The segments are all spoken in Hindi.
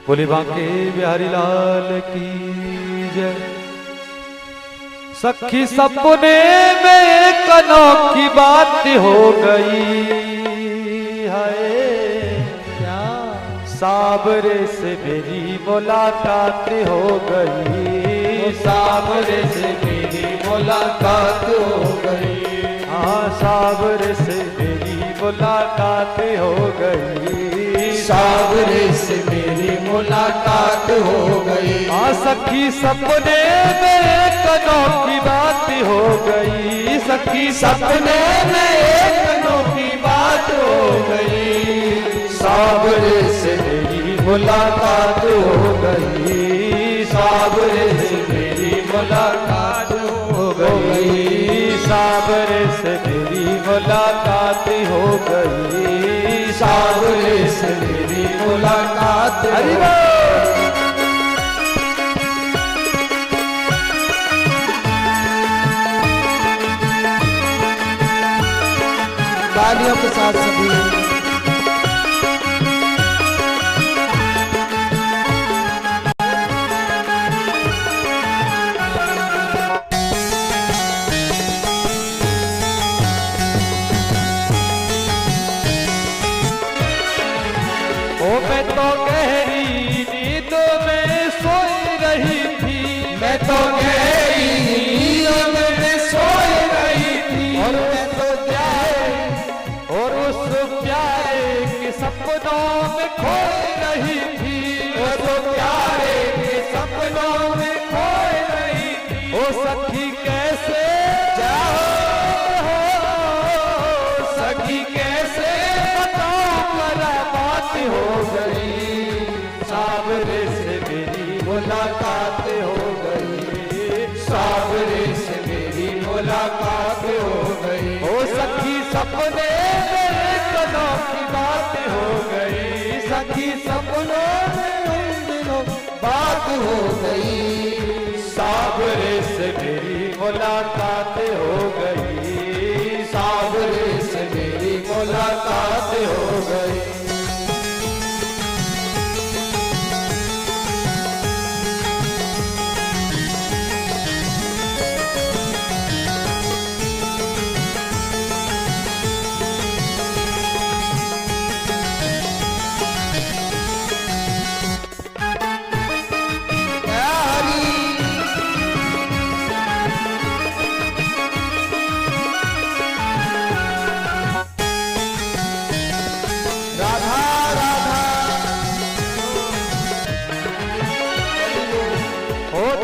बोले बांके बिहारी लाल की जय। सखी सपने में कनों की बात हो गई है, क्या साबरे से मेरी मुलाकात हो गई, साबरे से मेरी मुलाकात हो गई। हाँ साबरे से मेरी मुलाकात हो गई, साबरे से मेरी मुलाकात हो गई। हाँ सखी सपने में कनों की बात हो गई, सखी सपने में एक अनोखी बात हो गई। साबरे से मेरी मुलाकात हो गई, साबरे से मेरी मुलाकात हो गई, साबरे से मेरी मुलाकात हो गई, साबरे से मेरी मुलाकात हो गई। तालियों के साथ सभी मैं तो गहरी नींद में सोई रही थी, मैं तो गहरी नींद में सोई रही थी। और मैं तो प्यारे और उस प्यारे के सपनों में खोई रही थी, मैं तो प्यारे के सपनों में खोई रही थी। ओ सखी कैसे जाओ सखी कैसे बताऊं मेरा बात हो गई, साबरे से मेरी मुलाकात हो गई, साबरे से मेरी मुलाकात हो गई। ओ सखी सपने में कनों की बात हो गई, सखी सपनों में उन दिनों बात हो गई। साबरे से मेरी मुलाकात हो गई, साबरे से मेरी मुलाकात हो गई।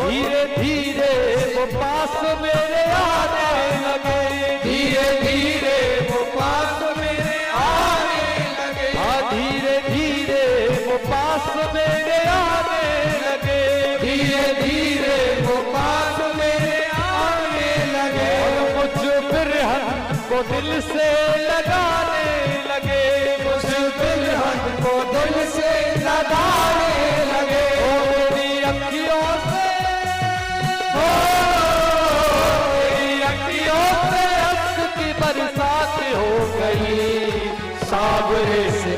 धीरे धीरे वो पास मेरे आने लगे, धीरे धीरे वो पास मेरे आने लगे। धीरे धीरे वो पास मेरे आने लगे, धीरे धीरे वो पास मेरे आने लगे। और मुझ बिरहन को दिल से लगाने लगे, मुझ बिरहन को दिल से लगाने लगे। मेरी अखियों से बरसात हो गई, साबरे से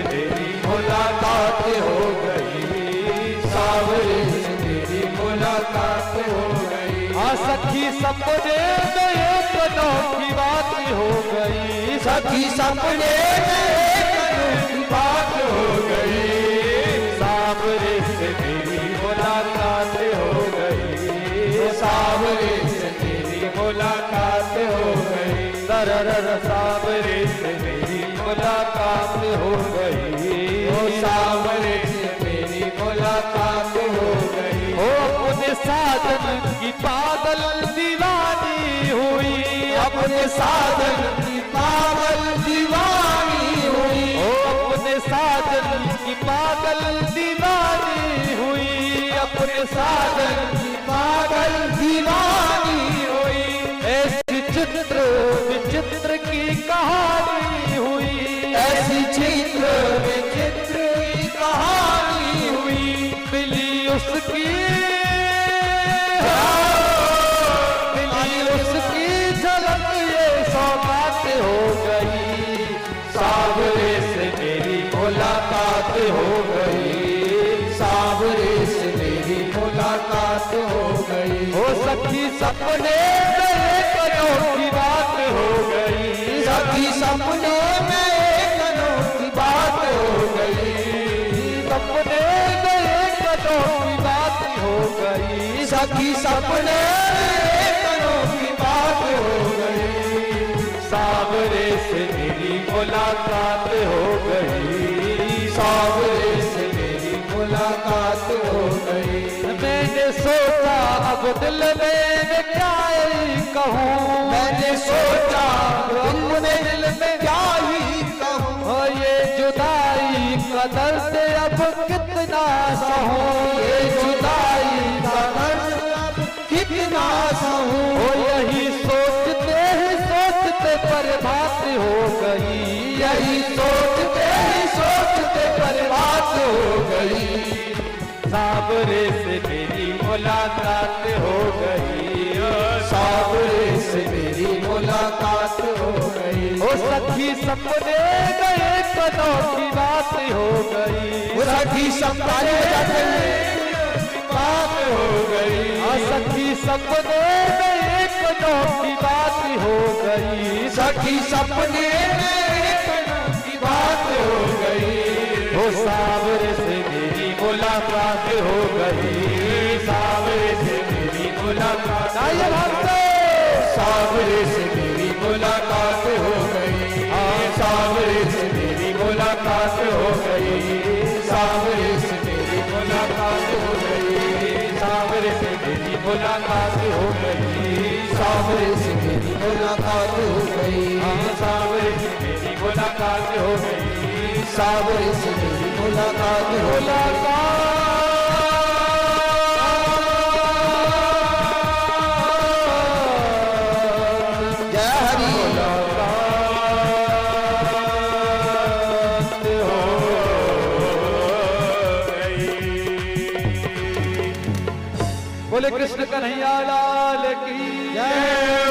मेरी मुलाकात हो गई, साबरे से मेरी मुलाकात हो गई। हाँ सखी सपने में एक अनोखी बात हो गई, सखी सपने में एक अनोखी बात हो गई। साबरे से मेरी मुलाकात हो गई, साबरे से मेरी मुलाकात हो गई। दरर साबरे से मेरी मुलाकात हो गई, साबरे से मेरी मुलाकात हो गई। ओ अपने साजन की पागल दीवानी हुई, अपने साजन की पागल दीवानी हुई। ओ अपने साजन की पागल दीवानी हुई, अपने साजन की पागल दीवानी हुई। ऐसी चित्र विचित्र की कहानी हुई, ऐसी चित्र विचित्र की कहानी हुई। मिली उसकी झलक ये सौगात हो गई, साबरे से मेरी मुलाकात हो गई, सावरे से मेरी मुलाकात हो गई। ओ सखी सपने में एक अनोखी बात हो गई, सखी सपने में एक अनोखी बात हो गई। सपने में एक अनोखी बात हो गई, सखी सपने में एक अनोखी बात हो गई। सावरे से मेरी मुलाकात हो गई, सावरे से मेरी मुलाकात हो गई। मैंने सोचा अब दिल में मैं क्या ही कहूँ, मैंने सोचा दिल में क्या ही कहूँ। ओ ये जुदाई का दर्द अब कितना सहूँ, ये जुदाई का दर्द अब कितना सहूँ। ओ यही सोचते ही सोचते बर्बाद हो गई, यही सोचते ही सोचते बर्बाद हो गई। सावरे से मेरी मुलाकात हो गई, सावरे से मेरी मुलाकात हो गई। ओ सखी सपने गए कदों की बात हो गई, सखी सपने बात हो गई। ओ सखी सपने गए कदों की बात हो गई, सखी सपने की बात हो गई। ओ सावरे से मेरी मुलाकात हो गई, सावरे से मेरी मुलाकात। आइए भक्तों, सावरे से मेरी मुलाकात हो गई। सावरे से मेरी मुलाकात हो गई, सावरे से मेरी मुलाकात हो गई। सावरे से मेरी मुलाकात हो गई, सावरे से मेरी मुलाकात हो गई। सावरे से मेरी मुलाकात हो गई, सावरे से मेरी मुलाकात हो गई। बोले कृष्ण कन्हैया लाल की जय।